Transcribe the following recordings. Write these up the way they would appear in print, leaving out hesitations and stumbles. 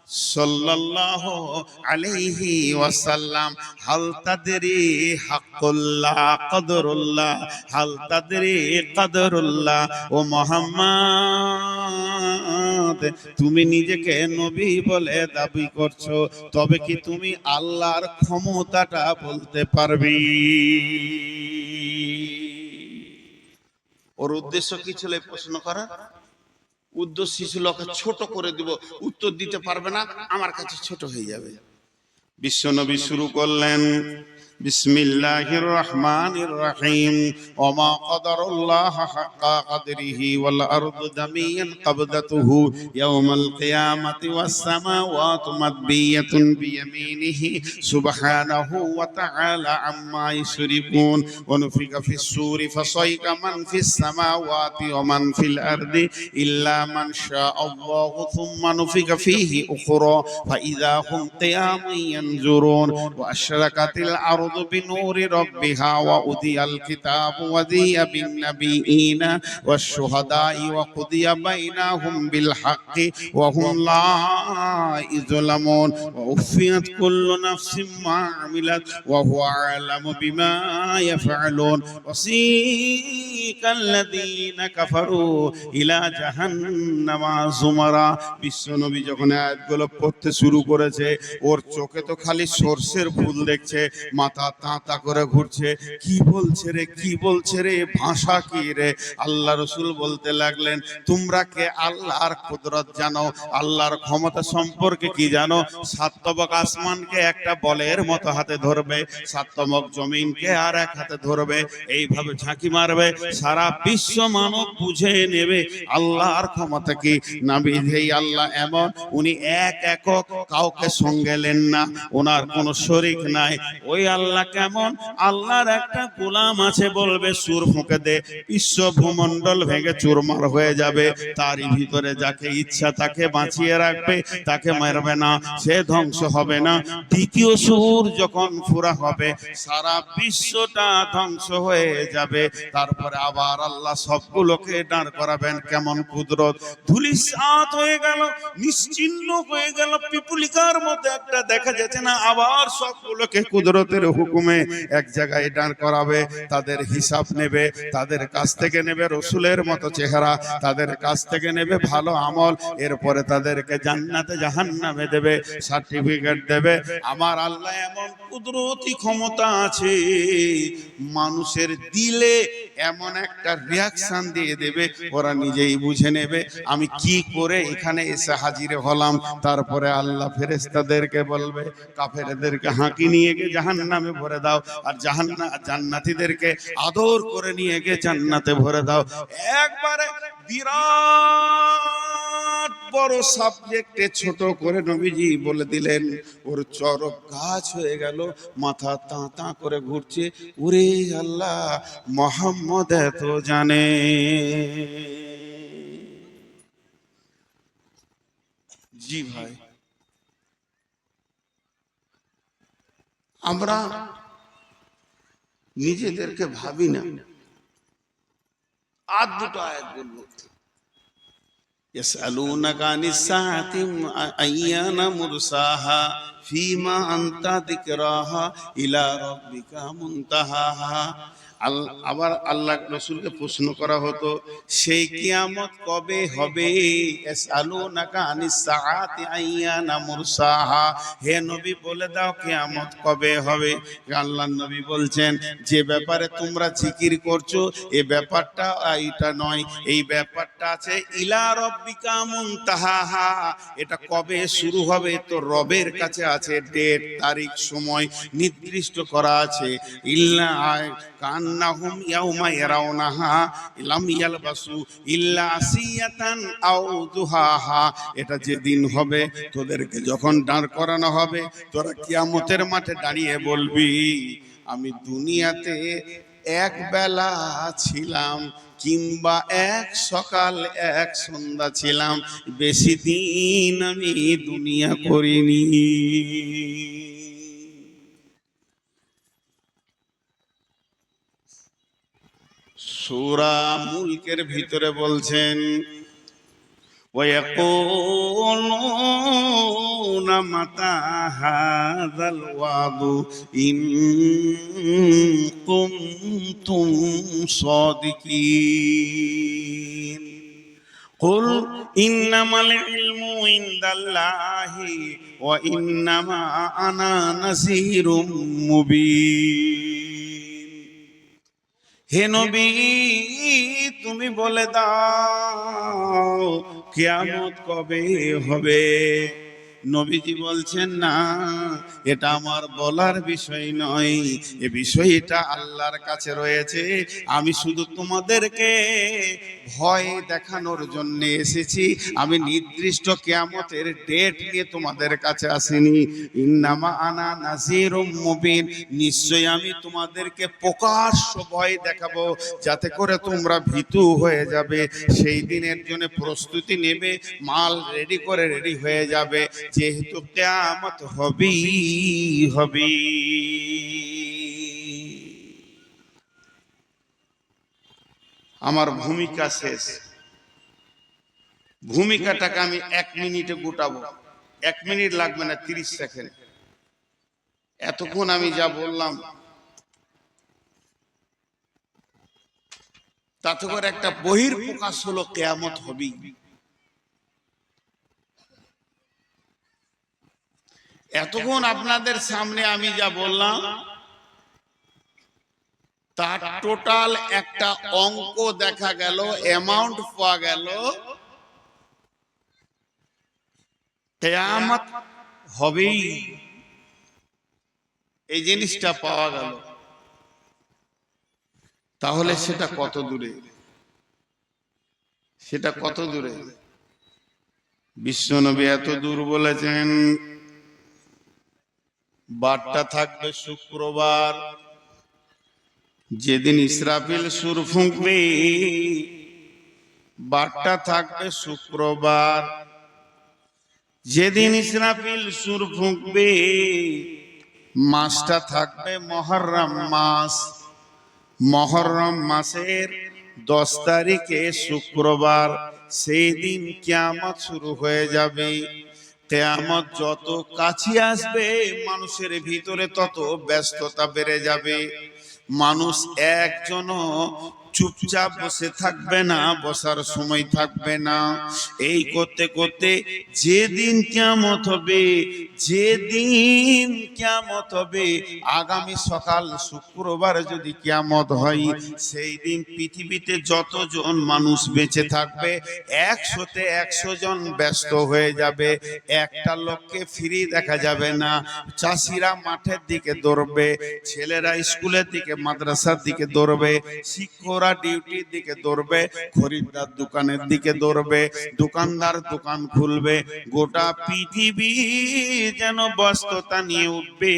সাল্লাল্লাহু আলাইহি ওয়াসাল্লাম, হাল তাদরি হাক্কুল্লাহ কদরুল্লাহ, হাল তাদরি কদরুল্লাহ। ও মুহাম্মদ, তুমি নিজেকে নবী বলে দাবি করছো, তবে কি তুমি আল্লাহর ক্ষমতাটা বলতে পারবে? ওর উদ্দেশ্য কি ছিল এই প্রশ্ন করার? উদ্দেশ্য ছিল ওকে ছোট করে দিব, উত্তর দিতে পারবে না, আমার কাছে ছোট হয়ে যাবে। বিশ্বনবী শুরু করলেন, বিসমিল্লাহির রহমানির রহিম, ওমা কদরুল্লাহ হাক্কা কদরিহি ওয়াল আরদু জামিয়ান কবদাতুহু ইয়াউমাল কিয়ামাতি ওয়াস সামাওয়াতু মাদবিয়াতুন বিয়ামিনিহি সুবহানাহু ওয়া তাআলা আম্মা ইউশরিকুন। ওয়া নুফিকা ফিস সূরি ফাসাইকা মান ফিস সামাওয়াতি ওয়া মান ফিল আরদি ইল্লা মান শাআল্লাহু সুম্মা নুফিকা ফীহি উখরা ফাইযা হুম কিয়ামুন ইয়ানজুরুন ওয়া আশরাকাতিল আরদু বিনুরি রাব্বিহা ওয়া উদিয়াল কিতাবু ওয়া যিয়া বিন নাবিয়িনা ওয়াশ শুহাদাই ওয়া কুদিয়া বাইনাহুম বিল হাক্কি ওয়া হুম লা ইযলামুন ওয়া উফিয়াত কুল্লু নাফসিন মা আমিলাত ওয়া হুয়া আ'লামু বিমা ইয়াফআলুন ওয়াসীকাল্লাযীনা কাফারু ইলা জাহান্নামা যুমারা। বিশ্বনবী যখন আয়াতগুলো পড়তে শুরু করেছে, ওর চোখে তো খালি সরষের ফুল দেখছে, মাথা তাঁতা করে ঘুরছে, কি বলছে রে, কি বলছে রে, ভাষা কি রে। আল্লাহ রাসূল বলতে লাগলেন, তোমরা কে আল্লাহর কুদরত জানো, আল্লাহর ক্ষমতা সম্পর্কে কি জানো? সাত তবক আসমানকে একটা বলের মতো হাতে ধরবে, সাত তবক জমিনকে আর এক হাতে ধরবে, এইভাবে ঝাঁকি মারবে, সারা বিশ্ব মানব বুঝে নেবে আল্লাহর ক্ষমতা কি। নবী যেই আল্লাহ এমন, উনি এক একক, কাউকে সঙ্গে নেন না, ওনার কোনো শরীক নাই। ওই আল্লাহ কেমন? আল্লাহর একটা গোলাম আছে, বলবে সুর ফুঁকে দে, বিশ্ব ভূমণ্ডল ভেঙে চুরমার হয়ে যাবে। তারই ভিতরে যাকে ইচ্ছা তাকে বাঁচিয়ে রাখবে, তাকে মারবে না, সে ধ্বংস হবে না। দ্বিতীয় সুর যখন ফুরা হবে, সারা বিশ্বটা ধ্বংস হয়ে যাবে। তারপরে আবার আল্লাহ সবগুলোকে দাঁড় করাবেন। কেমন কুদরত! ধুলিসাৎ হয়ে গেল, নিশ্চিহ্ন হয়ে গেল, পিপুলিকার মধ্যে একটা দেখা যাচ্ছে না, আবার সবগুলোকে কুদরতের হুকুমে এক জায়গায় দাঁড় করাবে। তাদের হিসাব নেবে, তাদের কাছ থেকে নেবে রসুলের মতো চেহারা, তাদের কাছ থেকে নেবে ভালো আমল, এরপরে তাদেরকে জান্নাতে জাহান্নামে দেবে, সার্টিফিকেট দেবে। আমার আল্লাহ এমন কুদরতি ক্ষমতা আছে, মানুষের দিলে এমন একটা রিয়াকশন দিয়ে দেবে, ওরা নিজেই বুঝে নেবে আমি কি করে এখানে এসে হাজির হলাম। তারপরে আল্লাহ ফেরেশতাদেরকে বলবে, কাফেরদেরকে হাঁকি নিয়ে গিয়ে জাহান্নামে ভরে দাও, আর জান্নাতীদেরকে আদর করে নিয়ে গিয়ে জান্নাতে ভরে দাও। একবারে বিরাট বড় সাবজেক্টে ছোট করে নবীজি বলে দিলেন। ওর চরক গাছ হয়ে গেল, মাথা তাঁতা করে ঘুরছে। ওরে আল্লাহ, মুহাম্মদ এত জানে। জি ভাই, আমরা নিজেদেরকে ভাবি না। আর দুটো আয়াত বলবো, يسألونك عن الساعة أيان مرساها فيما أنت ذكراها إلى ربك منتهاها। আবার আল্লাহ রসুলকে প্রশ্ন করা হতো, সেই কিয়ামত কবে হবে? ইয়াসআলুনাকা আনিস সাআতি আইয়ানা মুরসাহা, হে নবী বলে দাও কিয়ামত কবে হবে। আল্লাহর নবী বলছেন, যে ব্যাপারে তোমরা জিকির করছো এই ব্যাপারটা এটা নয়, এই ব্যাপারটা আছে ইলা রব্বিকা মুনতাহাহা, এটা কবে শুরু হবে তো রবের কাছে আছে ডেট, তারিখ, সময় নির্দিষ্ট করা আছে। ইল্লা কান্নাহুম ইয়াউমা ইয়ারাউনাহা লাম ইয়ালবাসু ইল্লা আসিয়াতান আও দুহাহা, এটা যেদিন হবে তোদেরকে যখন দাঁড় করানো হবে, তোরা কিয়ামতের মাঠে দাঁড়িয়ে বলবি, আমি দুনিয়াতে এক বেলা ছিলাম, কিংবা এক সকাল এক সন্ধ্যা ছিলাম, বেশি দিন আমি দুনিয়া করিনি। সূরা মুলকের ভিতরে বলছেন, ويقولون মাতা হাযাল ওয়াদু ইন কুনতুম সাদিকিন কুল ইন্নামাল ইলমু ইনদাল্লাহি ওয়া ইন্নামা আনা নাযীরুম মুবিন। হে নবী, তুমি বলে দাও কিয়ামত কবে হবে। নবীজি বলছেন, না, এটা আমার বলার বিষয় নয়, এ বিষয়টা আল্লাহর কাছে রয়েছে। আমি শুধু তোমাদেরকে ভয় দেখানোর জন্য এসেছি। আমি নির্দিষ্ট কিয়ামতের ডেট নিয়ে তোমাদের কাছে আসিনি। ইন্নামা আনা নাযীরুম মুবিন, নিশ্চয়ই আমি তোমাদেরকে প্রকাশ্য ভয় দেখাবো, যাতে করে তোমরা ভীতু হয়ে যাবে। সেই দিনের জন্য প্রস্তুতি নেবে, মাল রেডি করে রেডি হয়ে যাবে, যেহেতু কিয়ামত হবেই হবে। আমার ভূমিকা শেষ। ভূমিকাটাকে আমি 1 মিনিটে গোটাবো। 1 মিনিট লাগবে না, 30 সেকেন্ড। এতক্ষণ আমি যা বললাম তাতে করে একটা বহির প্রকাশ হলো, কিয়ামত হবেই। এতক্ষণ আপনাদের সামনে আমি যা বললাম তার টোটাল একটা অঙ্ক দেখা গেল, অ্যামাউন্ট পাওয়া গেল, কিয়ামত হবেই, এই জিনিসটা পাওয়া গেল। তাহলে সেটা কত দূরে? সেটা কত দূরে? বিশ্বনবী এত দূর বলেছেন, বারটা থাকবে শুক্রবার, যেদিন ইসরাফিল সুর ফুঁকবে, বারটা থাকবে শুক্রবার। যেদিন ইসরাফিল সুর ফুঁকবে, মাসটা থাকবে মুহররম মাস। মুহররম মাসের 10 তারিখে শুক্রবার, সেই দিন কিয়ামত শুরু হয়ে যাবে। কিয়ামত যত কাছে আসবে, মানুষের ভিতরে তত ব্যস্ততা বেড়ে যাবে। মানুষ একজনও চুপচাপ বসে থাকবে না, বসার সময় থাকবে না। এই করতে করতে যেদিন কিয়ামত হবে, যেদিন কিয়ামত হবে, আগামী সকাল শুক্রবার যদি কিয়ামত হয়, সেই দিন পৃথিবীতে যতজন মানুষ বেঁচে থাকবে 100তে 100 জন ব্যস্ত হয়ে যাবে। একটা লোককে ফ্রি দেখা যাবে না। চাষিরা মাঠের দিকে দৌড়বে, ছেলেরা স্কুলের দিকে মাদ্রাসার দিকে দৌড়বে, শিক্ষকরা ডিউটির দিকে দৌড়বে, খরিদ্দার দোকানের দিকে দৌড়বে, দোকানদার দোকান খুলবে। গোটা পৃথিবী যেন ব্যস্ততা নিয়ে উঠবে।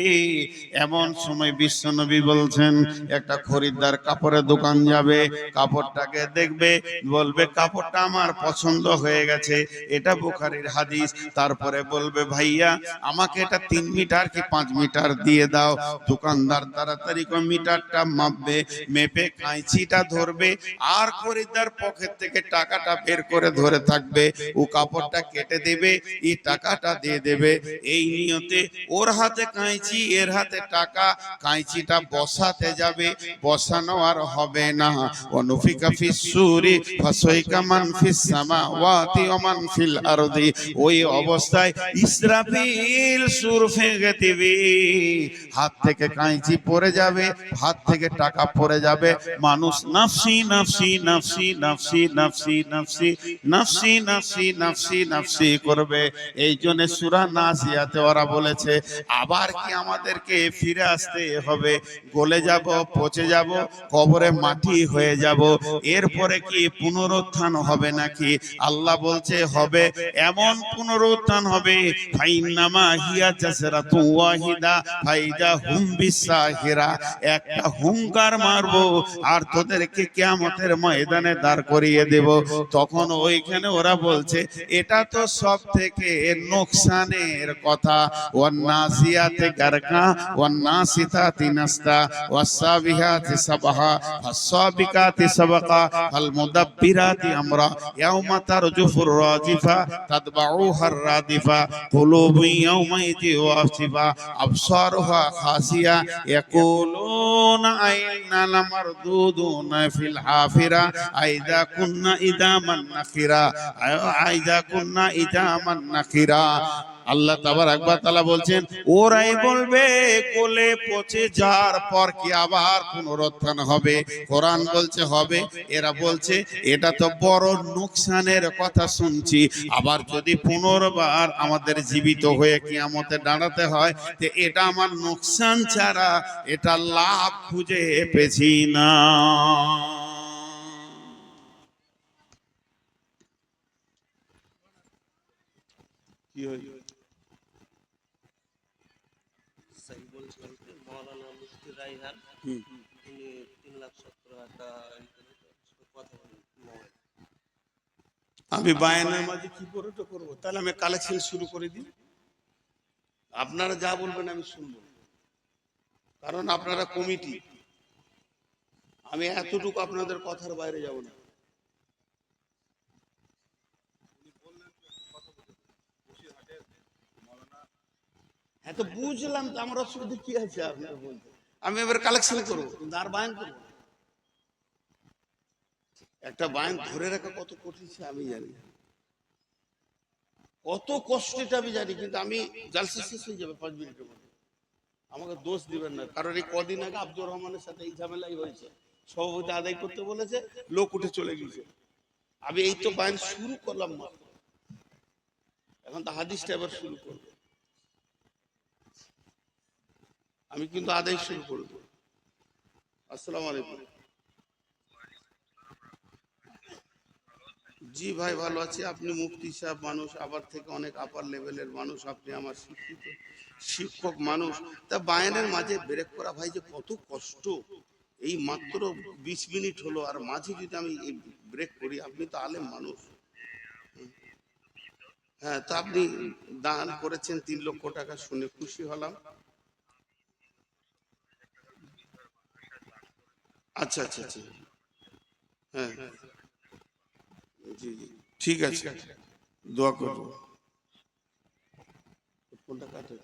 এমন সময় বিশ্বনবী বলছেন, একটা খরিদ্দার কাপড়ের দোকান যাবে, কাপড়টাকে দেখবে, বলবে কাপড়টা আমার পছন্দ হয়ে গেছে, এটা বুখারীর হাদিস। তারপরে বলবে, ভাইয়া আমাকে এটা 3 মিটার কি 5 মিটার দিয়ে দাও। দোকানদার তাড়াতাড়ি করে মিটারটা মাপবে, মেপে কাঁচিটা ধরবে, আর খরিদ্দার পকেট থেকে টাকাটা বের করে ধরে থাকবে। ও কাপড়টা কেটে দেবে, এই টাকাটা দিয়ে দেবে। এই নিয়তে ওর হাতে কাঁচি, এর হাতে টাকা। কাঁচিটা বসাতে যাবে, বসানো আর হবে না। অনুফিকা ফিস সূরি ফাসাইকা মান ফিস সামাওয়াতি ওয়া মান ফিল আরদি। ওই অবস্থায় ইসরাফিল সুর ফেঁকে দিবে, হাত থেকে কাঁচি পড়ে যাবে, হাত থেকে টাকা পড়ে যাবে। মানুষ নাফসি নাফসি নাফসি নাফসি নাফসি নাফসি নাফসি নাফসি নাফসি নাফসি করবে। এই জন্য সূরা নাজিয়াতে ওরা বলেছে, আবার কি আমাদেরকে ফিরে আসতে হবে? গলে যাব, পচে যাব, কবরে মাটি হয়ে যাব, এরপরে কি পুনরুত্থান হবে নাকি? আল্লাহ বলছে হবে। এমন পুনরুত্থান হবে, ফাইন্নামা হিয়া জাসরাতু ওয়াহিদা ফাইদা হুম বিসাহিরা। একটা হুঙ্কার মারবো আর তোদের আমাদেরকে কিয়ামতের ময়দানে দাঁড় করিয়ে দেব। তখন ওইখানে ওরা বলছে এটা তো সব থেকে নোকসানের কথা। ওয়ান্নাসিয়াতে গারকা ওয়ান্নাসিতাতি নাসতা ওয়াসসাবিহাতি সাবহা ফাসসাবিকাতি সাবকা ফালমুদাব্বিরাতি আমরা ইয়াওমা তারজুফুর রাজিফা তাতবাউহার রাদিফা কুলুবু ইয়াওমাইযি ওয়াসিফা আবসারুহা খাসিয়া ইয়াকুলুনা আইন্না লামারদুদুনা ফিল হাফিরা আইযা কুন্না ইদামান নাখিরা আইযা কুন্না ইদামান নাখিরা। আল্লাহ তাবারক ওয়া তাআলা বলছেন ওরাই বলবে কোলে পচে যাওয়ার পর কি আবার পুনরুত্থান হবে? কোরআন বলছে হবে, এরা বলছে এটা তো বড় নোকসানের কথা শুনছি। আবার যদি পুনর্বার আমাদের জীবিত হয়ে কিয়ামতে দাঁড়াতে হয় তো এটা আমার নোকসান ছাড়া এটা লাভ খুঁজে পেছি না। কি হয়েছে? মৌলানা মুফতি রায়হান তিনি 3,17,000 টাকা কথা বলেন। আমি বায়ানের মাঝে কি করে তো করবো? তাহলে আমি কালেকশন শুরু করে দিই। আপনারা যা বলবেন আমি শুনবো, কারণ আপনারা কমিটি। আমি এতটুকু আপনাদের কথার বাইরে যাব না। হ্যাঁ তো বুঝলাম, তো আমার অসুবিধা কি আছে আপনার বলতে? আমি এবার কালেকশন করবো, কিন্তু আর বায়ান করবো না। একটা বায়ান ধরে রাখা কত কঠিন সে আমি জানি, কত কষ্ট এটা আমি জানি, কিন্তু আমি জালসা শেষ হয়ে যাবে 5 মিনিটের মধ্যে। আমাকে দোষ দিবেন না, কারণ এই কদিন আগে আব্দুর রহমানের সাথে এই ঝামেলাই হয়েছে। সভাপতি আদায় করতে বলেছে, লোক উঠে চলে গেছে। আমি এই তো বায়ান শুরু করলাম মাত্র, এখন তো হাদিসটা এবার শুরু করবো। আমি কিন্তু আদায় শুরু করব। আসসালামু আলাইকুম। জি ভাই ভালো আছি। আপনি মুফতি সাহেব মানুষ, আবার থেকে অনেক আপার লেভেলের মানুষ, আপনি আমার শিক্ষিত শিক্ষক মানুষ। তা বায়ানের মাঝে ব্রেক করা ভাই যে কত কষ্ট। এই মাত্র 20 মিনিট হলো, আর মাঝে যদি আমি এই ব্রেক করি, আপনি তো আলেম মানুষ। হ্যাঁ, তা আপনি দান করেছেন 3 লক্ষ টাকা, শুনে খুশি হলাম। আচ্ছা আচ্ছা আচ্ছা, হ্যাঁ জি জি ঠিক আছে, দোয়া করবো। কোনটা কাটে?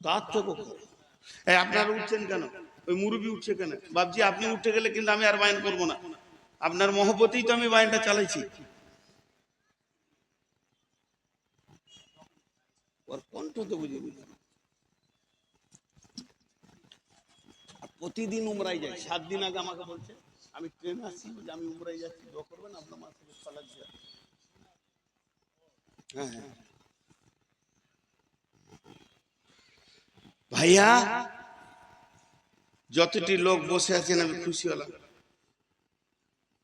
তার তো আপনারা উঠছেন কেন? ওই মুরব্বী উঠছে কেন? বাবজি আপনি উঠে গেলে কিন্তু আমি আর বায়ান করবো না। আপনার মহব্বতেই তো আমি বায়ানটা চালাইছি। ওর কণ্ঠ তো বুঝিনি। প্রতিদিন উমরাই যাই, 7 দিন আগে আমাকে বলছে আমি ট্রেনে আসছি, আমি উমরাই যাচ্ছি, দোয়া করবেন আপনার মাথা লাগছে। হ্যাঁ হ্যাঁ ভাইয়া, যতটি লোক বসে আছেন আমি খুশি হলাম।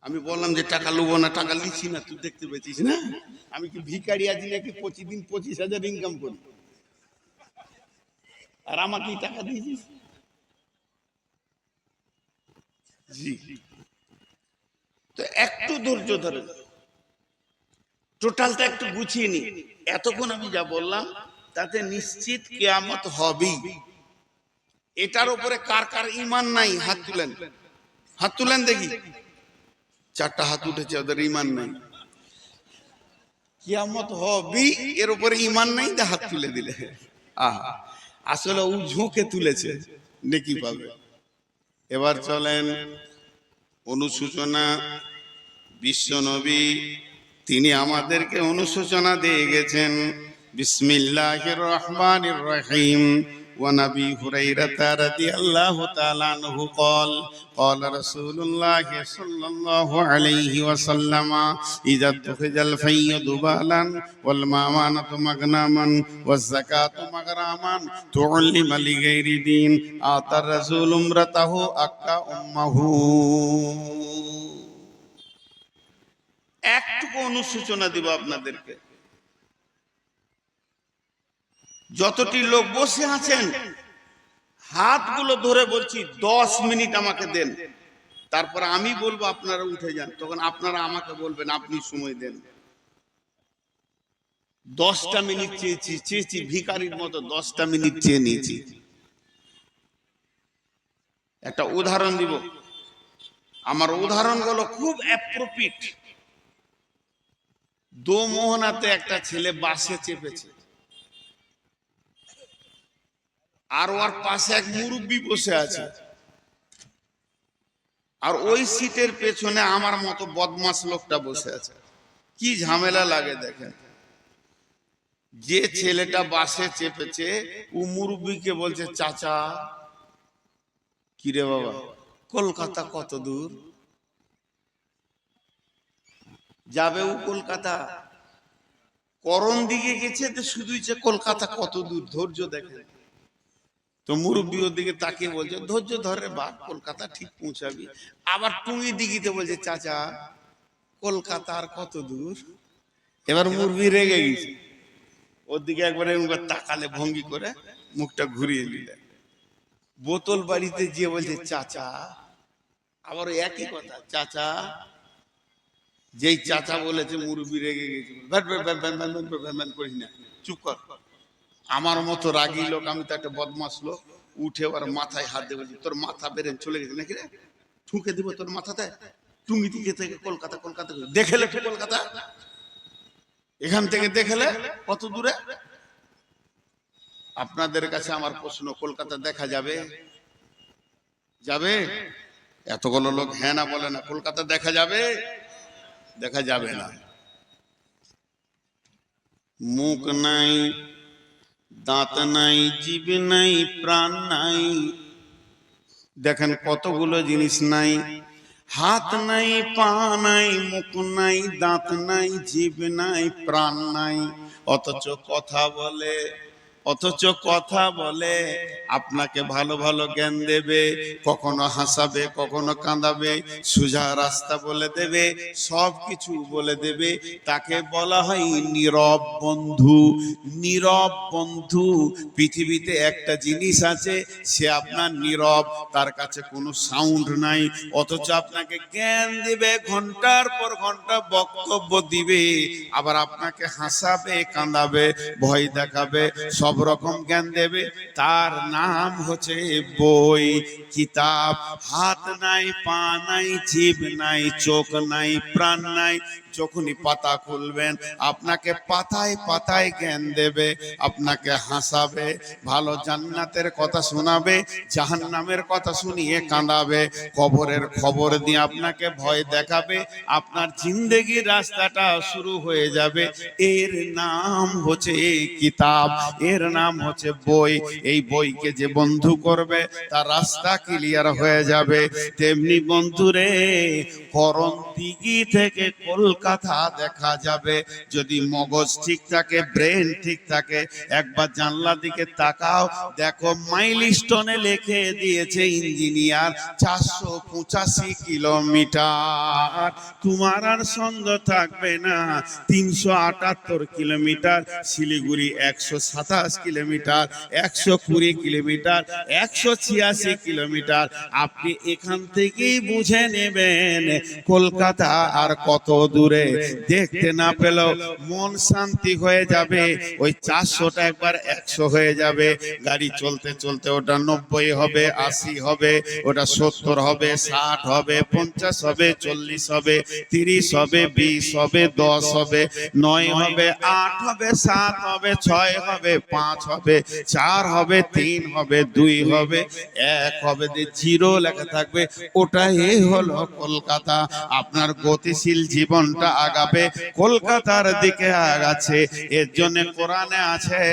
আমি বললাম যে টাকা লুবো না, টাকা লিছি না, তুই দেখতে পেয়েছিস না আমি কি ভিখারি আছি নাকি? প্রতিদিন 25,000 ইনকাম করি, আর আমাকে টাকা দিয়েছিস? জি, তো একটু ধৈর্য ধরে টোটালটা একটু গুছিয়ে নি। এতক্ষণ আমি যা বললাম তাতে নিশ্চিত কিয়ামত হবেই। এটার উপরে কার কার ঈমান নাই হাত তুলেন, হাত তুলেন দেখি। 4টা হাত উঠেছে, ওদের ঈমান নাই। কিয়ামত হবেই, এর উপরে ঈমান নাই, হাত তুলে দিলে। আহা, আসলে ও ঝোঁকে তুলেছে, নেকি পাবে। এবার চলেন অনুশোচনা। বিশ্ব নবী তিনি আমাদেরকে অনুশোচনা দিয়ে গেছেন। বিসমিল্লাহির রহমানির রহিম। وعن ابي هريره رضي الله تعالى عنه قال قال رسول الله صلى الله عليه وسلم اذا اتخذ الفي ذبالا والمامانه مغنما والزكاه مغراما تعلم لغير دين اعطى الرسول امرته اكا امه। একটুকু অনুসূচনা দিব আপনাদেরকে। যতটি লোক বসে আছেন হাতগুলো ধরে বলছি 10 মিনিট আমাকে দেন, তারপর আমি বলবো আপনারা উঠে যান, তখন আপনারা আমাকে বলবেন, আপনি সময় দেন। 10টা মিনিট চেয়েছি ভিখারির মতো 10টা মিনিট চেয়ে নিয়েছি। একটা উদাহরণ দিব, আমার উদাহরণগুলো খুব অ্যাপ্রোপ্রিয়েট। দোমোহনাতে একটা ছেলে বাসে চেপেছে, আর ওর পাশে এক মুরব্বি বসে আছে, আর ওই সিটের পেছনে আমার মতো বদমাস লোকটা বসে আছে। কি ঝামেলা লাগে দেখেন। যে ছেলেটা বাসে চেপেছে ও মুরব্বিকে বলছে, চাচা কিরে বাবা কলকাতা কত দূর যাবে? ও কলকাতা করণ দিকে গেছে, তো শুধুই যে কলকাতা কত দূর, ধৈর্য দেখেন। তো মুরব্বী ওর দিকে তাকিয়ে বলছে, ধৈর্য ধরে বাপ, কলকাতা ঠিক পৌঁছাবি। আবার টুঙ্গি দিঘিতে বলছে, চাচা কলকাতা আর কত দূর? এবার মুরব্বী রেগে গেছে, ওর দিকে একবারে তাকালে ভঙ্গি করে মুখটা ঘুরিয়ে নিলেন। বোতল বাড়িতে গিয়ে বলছে, চাচা, আবার একই কথা, চাচা। যেই চাচা বলেছে মুরব্বী রেগে গেছে, করিস না, চুপ কর। আমার মতো রাগী লোক, আমি তো একটা বদমাস লোক, উঠে ওর মাথায় হাত দিয়ে বলছি, তোর মাথা বেরেন চলে গেছে নাকি রে? ঠুকে দিব তোর মাথাতে। টুঙ্গি দিকে থেকে কলকাতা, কলকাতা দেখেলে কলকাতা, এখান থেকে দেখেলে কত দূরে? আপনাদের কাছে আমার প্রশ্ন, কলকাতা দেখা যাবে? যাবে? এতগুলো লোক হ্যাঁ না বলে না। কলকাতা দেখা যাবে? দেখা যাবে না। মুখ নাই, দাঁত নাই, জিভ নাই, প্রাণ নাই, দেখেন কতগুলো জিনিস নাই। হাত নাই, পা নাই, মুখ নাই, দাঁত নাই, জিভ নাই, প্রাণ নাই, অথচ কথা বলে। আপনাকে ভালো ভালো জ্ঞান দেবে, কখনো হাসাবে, কখনো কাঁদাবে, সোজা রাস্তা বলে দেবে, সব কিছু বলে দেবে। তাকে বলা হয় নীরব বন্ধু। নীরব বন্ধু। পৃথিবীতে একটা জিনিস আছে, সে আপনার নীরব, তার কাছে কোনো সাউন্ড নাই, অথচ আপনাকে জ্ঞান দিবে, ঘন্টার পর ঘন্টা বক্তব্য দিবে, আবার আপনাকে হাসাবে, কাঁদাবে, ভয় দেখাবে, সব রকম জ্ঞান দেবে। তার নাম হচ্ছে বই, কিতাব। হাত নাই, পা নাই, জিভ নাই, চোখ নাই, প্রাণ নাই, যখনই পাতা খুলবেন আপনাকে পাতায় পাতায় জ্ঞান দেবে, আপনাকে হাসাবে, ভালো জান্নাতের কথা শোনাবে, জাহান্নামের কথা শুনিয়ে কাঁদাবে, কবরের খবর দিয়ে আপনাকে ভয় দেখাবে, আপনার জিন্দেগির রাস্তাটা শুরু হয়ে যাবে। এর নাম হচ্ছে কিতাব, এর নাম হচ্ছে বই। এই বইকে যে বন্ধু করবে তার রাস্তা ক্লিয়ার হয়ে যাবে। তেমনি বন্ধুরে, করণ দিঘি থেকে কলকাতা দেখা যাবে যদি মগজ ঠিক থাকে, ব্রেন ঠিক থাকে। একবার জানলার দিকে তাকাও, দেখো মাইলস্টোনে লিখে দিয়েছে ইঞ্জিনিয়ার 485 কিলোমিটার। তোমার আর সন্দেহ থাকবে না 378 kilometre. Siliguri 127 kilometre, 120 kilometre, 186 kilometre. আপনি এখান থেকেই বুঝে নেবেন কলকাতা আর কত দূরে। দেখতে না পেলেও মন শান্তি হয়ে যাবে। ওই 400টা একবার 100 হয়ে যাবে। গাড়ি চলতে চলতে ওটা 90 হবে, 80 হবে, ওটা 70 হবে, 60 হবে, 50 হবে, 40 হবে, 30 হবে, 20 হবে, 10 হবে, 9 হবে, 8 হবে, 7 হবে, 6 হবে, 5 হবে, 4 হবে, 3 হবে, 2 হবে, 1 হবে, জিরো লেখা থাকবে। ওটাই হলো কলকাতা। আপনার গতিশীল জীবনটা আগাবে কলকাতার দিকে আগাচ্ছে। এর জন্য কোরআনে আছে,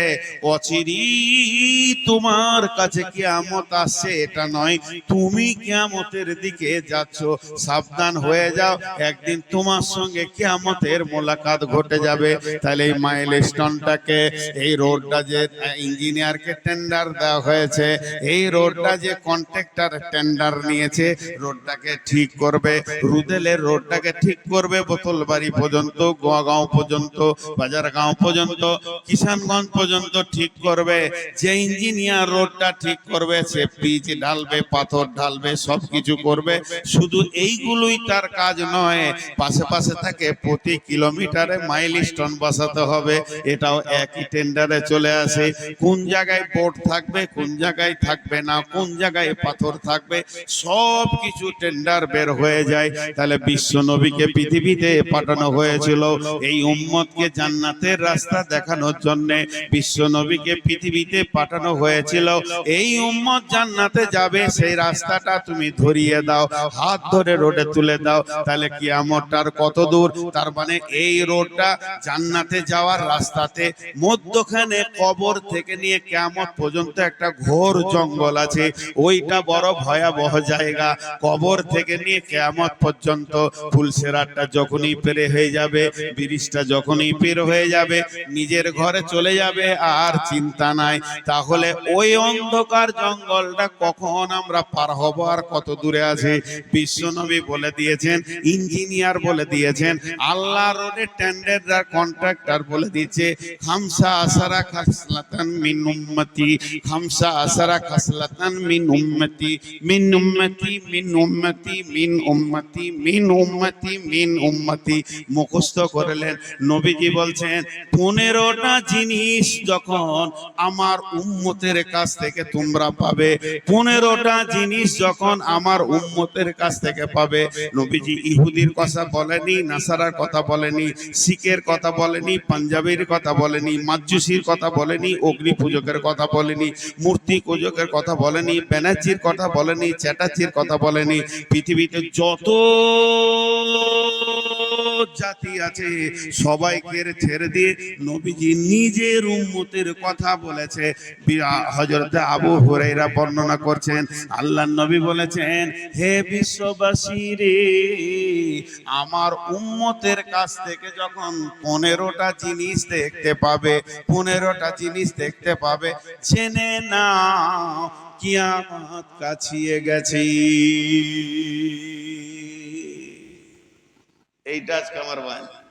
অচিরেই তোমার কাছে কিয়ামত আসছে, এটা নয় তুমি কিয়ামতের দিকে যাচ্ছ। সাবধান হয়ে যাও, একদিন তোমার সঙ্গে কিয়ামতের মোলাকাত ঘটে যাবে। তাহলে এই মাইলস্টোনটাকে, এই রোডটা যে ইঞ্জিনিয়ারকে টেন্ডার দেওয়া হয়েছে, এই রোডটা যে কন্ট্রাক্টর টেন্ডার নিয়েছে, রোডটাকে ঠিক করবে, রুদেলের রোডটাকে ঠিক করবে, বোতলবাড়ি পর্যন্ত, গোয়াগাঁও পর্যন্ত, বাজারগাঁও পর্যন্ত, কিষানগঞ্জ পর্যন্ত ঠিক করবে। যে ইঞ্জিনিয়ার রোডটা ঠিক করবে, সে পিচ ঢালবে, পাথর ঢালবে, সবকিছু করবে। শুধু এইগুলোই তার কাজ নয়, পাশে পাশে থাকে প্রতি কিলোমিটারে মাইলস্টোন বসাতে হবে, এটাও একই টেন্ডারে চলে আসে। কোন জায়গায় বোর্ড থাকবে, কোন জায়গায় থাকবে না, কোন জায়গায় পাথর থাকবে, সব কিছু টেন্ডার বের হয়ে যায়। তাহলে বিশ্ব নবীকে পৃথিবীতে পাঠানো হয়েছিল এই উম্মতকে জান্নাতের রাস্তা দেখানোর জন্য। বিশ্ব নবীকে পৃথিবীতে পাঠানো হয়েছিল, এই উম্মত জান্নাতে যাবে, সেই রাস্তাটা তুমি ধরিয়ে দাও, হাত ধরে রোডে তুলে দাও। তাহলে কিয়ামতটার কত দূর? তার মানে এই রোডটা জান্নাতে যাওয়ার রাস্তাতে, মধ্যখানে কবর থেকে নিয়ে কিয়ামত পর্যন্ত একটা ঘোর জঙ্গল আছে, ওইটা বড় ভয়াবহ জায়গা। কবর থেকে নিয়ে কিয়ামত পর্যন্ত ফুলসেরাতটা যখনই পেরে হয়ে যাবে, ব্রিজটা যখনই পের হয়ে যাবে, নিজের ঘরে চলে যাবে, আর চিন্তা নাই। তাহলে ওই অন্ধকার জঙ্গলটা কখন আমরা পার হব, আর কত দূরে আছে? বিশ্বনবী বলে দিয়েছেন, ইঞ্জিনিয়ার বলে দিয়েছেন, আল্লাহ রোডে টেন্ডার কন্ট্রাক্টর বলে দিয়েছে, খামসা আসারা খাসলাতান মিন উম্মতি, খামসা আসারা খাসলাতান মিন উম্মতি, মিন উম্মতি, মিন উম্মতি, মিন উম্মতি, মিন উম্মতি, মিন উম্মতি মুখস্থ করলেন। নবীজি বলছেন 15টা জিনিস যখন আমার উম্মতের কাছ থেকে তোমরা পাবে, 15টা জিনিস যখন আমার উম্মতের কাছ থেকে পাবে। নবীজি ইহুদির কথা বলেনি, নাসারার কথা বলেনি, শিখের কথা বলেনি, পাঞ্জাবির কথা বলেনি, মাজুসির কথা বলেনি, অগ্নি পূজকের কথা বলেনি, মূর্তি পূজকের কথা বলেনি, ব্যানার্জির কথা বলেনি, চ্যাটার্জির কথা বলেনি। পৃথিবীতে যত জাতি আছে সবাইকে ছেড়ে দিয়ে নবীজি নিজের উম্মতের কথা বলেছে। হযরত আবু হুরায়রা বর্ণনা করছেন, আল্লাহর নবী বলেছেন, হে বিশ্ববাসী রে, আমার উম্মতের কাছ থেকে যখন 15টা জিনিস দেখতে পাবে, 15টা জিনিস দেখতে পাবে, জেনে নাও কিয়ামত কাছিয়ে গেছে। এইটা আজকে আমার বাণী।